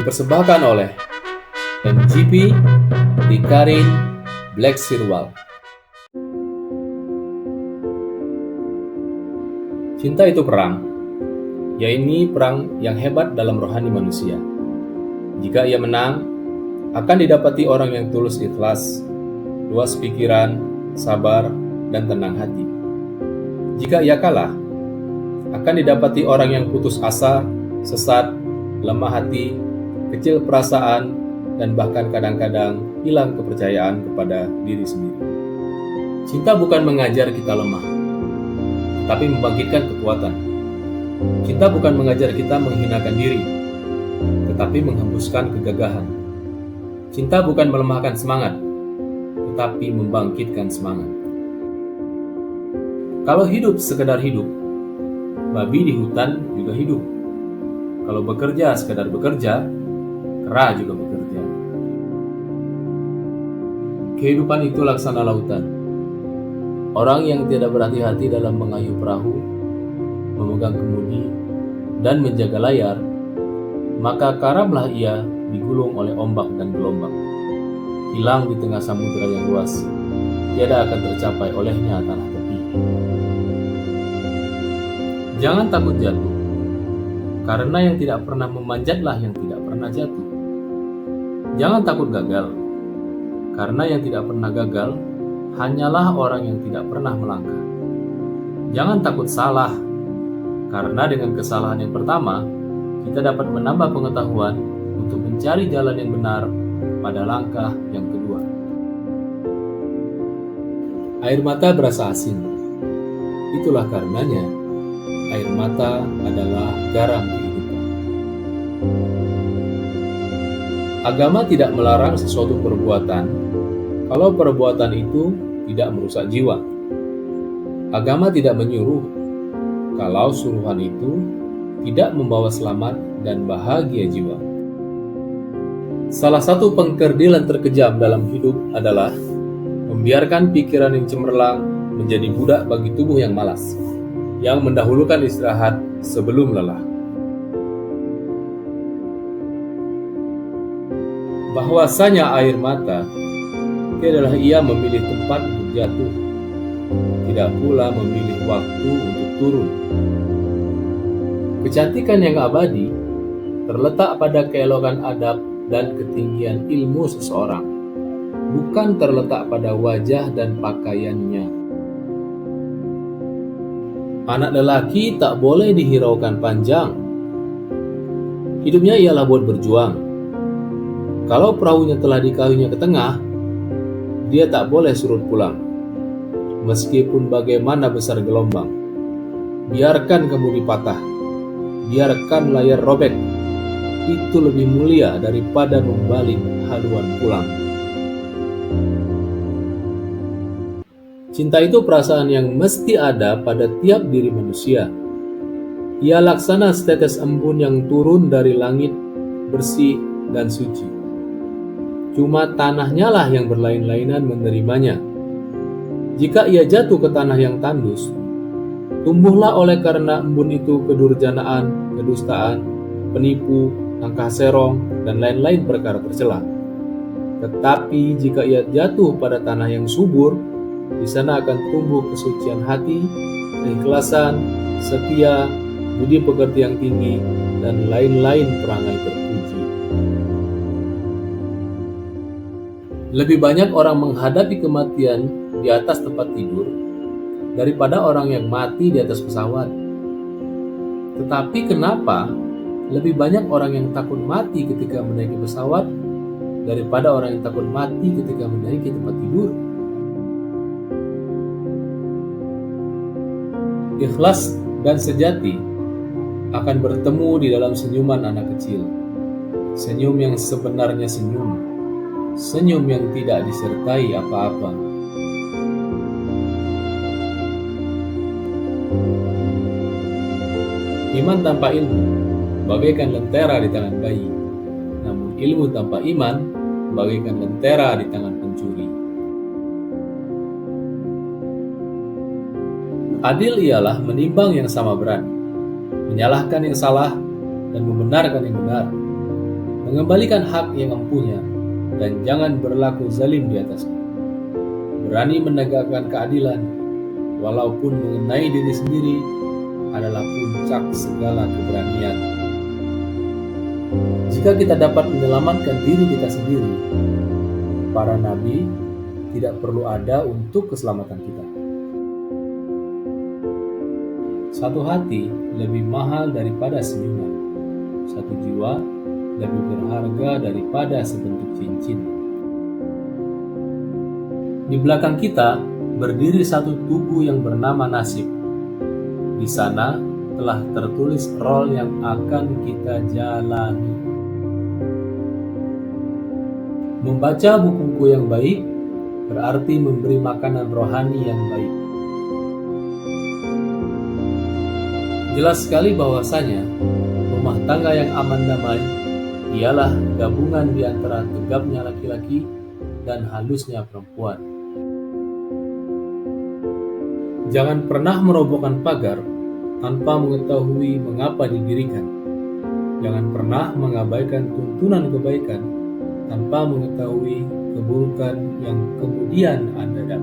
Dipersembahkan oleh MGP di Karin Black Sirwal. Cinta itu perang, yaitu perang yang hebat dalam rohani manusia. Jika ia menang, akan didapati orang yang tulus ikhlas, luas pikiran, sabar, dan tenang hati. Jika ia kalah, akan didapati orang yang putus asa, sesat, lemah hati, kecil perasaan, dan bahkan kadang-kadang hilang kepercayaan kepada diri sendiri. Cinta bukan mengajar kita lemah, tapi membangkitkan kekuatan. Cinta bukan mengajar kita menghinakan diri, tetapi menghembuskan kegagahan. Cinta bukan melemahkan semangat, tetapi membangkitkan semangat. Kalau hidup sekedar hidup, babi di hutan juga hidup. Kalau bekerja sekedar bekerja, kera juga bekerja. Kehidupan itu laksana lautan. Orang yang tidak berhati-hati dalam mengayuh perahu, memegang kemudi, dan menjaga layar, maka karamlah ia digulung oleh ombak dan gelombang. Hilang di tengah samudera yang luas, tiada akan tercapai olehnya tanah tepi. Jangan takut jatuh, karena yang tidak pernah memanjatlah yang tidak pernah jatuh. Jangan takut gagal, karena yang tidak pernah gagal hanyalah orang yang tidak pernah melangkah. Jangan takut salah, karena dengan kesalahan yang pertama, kita dapat menambah pengetahuan untuk mencari jalan yang benar pada langkah yang kedua. Air mata berasa asin. Itulah karenanya, air mata adalah garam kehidupan. Agama tidak melarang sesuatu perbuatan kalau perbuatan itu tidak merusak jiwa. Agama tidak menyuruh kalau suruhan itu tidak membawa selamat dan bahagia jiwa. Salah satu pengkerdilan terkejam dalam hidup adalah membiarkan pikiran yang cemerlang menjadi budak bagi tubuh yang malas, yang mendahulukan istirahat sebelum lelah. Bahwasanya air mata adalah ia memilih tempat untuk jatuh, tidak pula memilih waktu untuk turun. Kecantikan yang abadi terletak pada keelokan adab dan ketinggian ilmu seseorang, bukan terletak pada wajah dan pakaiannya. Anak lelaki tak boleh dihiraukan panjang. Hidupnya ialah buat berjuang. Kalau perahunya telah dikayunya ke tengah, dia tak boleh surut pulang, meskipun bagaimana besar gelombang. Biarkan kemudi patah, biarkan layar robek. Itu lebih mulia daripada membalik haluan pulang. Cinta itu perasaan yang mesti ada pada tiap diri manusia. Ia laksana setetes embun yang turun dari langit, bersih dan suci. Cuma tanahnya lah yang berlain-lainan menerimanya. Jika ia jatuh ke tanah yang tandus, tumbuhlah oleh karena embun itu kedurjanaan, kedustaan, penipu, langkah serong, dan lain-lain perkara tercela. Tetapi jika ia jatuh pada tanah yang subur, di sana akan tumbuh kesucian hati, keikhlasan, setia, budi pekerti yang tinggi, dan lain-lain perangai terpuji. Lebih banyak orang menghadapi kematian di atas tempat tidur daripada orang yang mati di atas pesawat. Tetapi kenapa lebih banyak orang yang takut mati ketika menaiki pesawat daripada orang yang takut mati ketika menaiki tempat tidur? Ikhlas dan sejati akan bertemu di dalam senyuman anak kecil. Senyum yang sebenarnya senyum. Senyum yang tidak disertai apa-apa. Iman tanpa ilmu bagaikan lentera di tangan bayi, namun ilmu tanpa iman bagaikan lentera di tangan pencuri. Adil ialah menimbang yang sama berat, menyalahkan yang salah, dan membenarkan yang benar. mengembalikan hak yang empunya, dan jangan berlaku zalim di atasnya. Berani menegakkan keadilan, walaupun mengenai diri sendiri, adalah puncak segala keberanian. Jika kita dapat menyelamatkan diri kita sendiri, para nabi tidak perlu ada untuk keselamatan kita. Satu hati lebih mahal daripada senyuman. Satu jiwa lebih berharga daripada sebentuk cincin. Di belakang kita berdiri satu tubuh yang bernama nasib. Di sana telah tertulis role yang akan kita jalani. Membaca bukuku yang baik berarti memberi makanan rohani yang baik. Jelas sekali bahwasanya rumah tangga yang aman damai ialah gabungan di antara tegapnya laki-laki dan halusnya perempuan. Jangan pernah merobohkan pagar tanpa mengetahui mengapa didirikan. Jangan pernah mengabaikan tuntunan kebaikan tanpa mengetahui keburukan yang kemudian Anda dapat.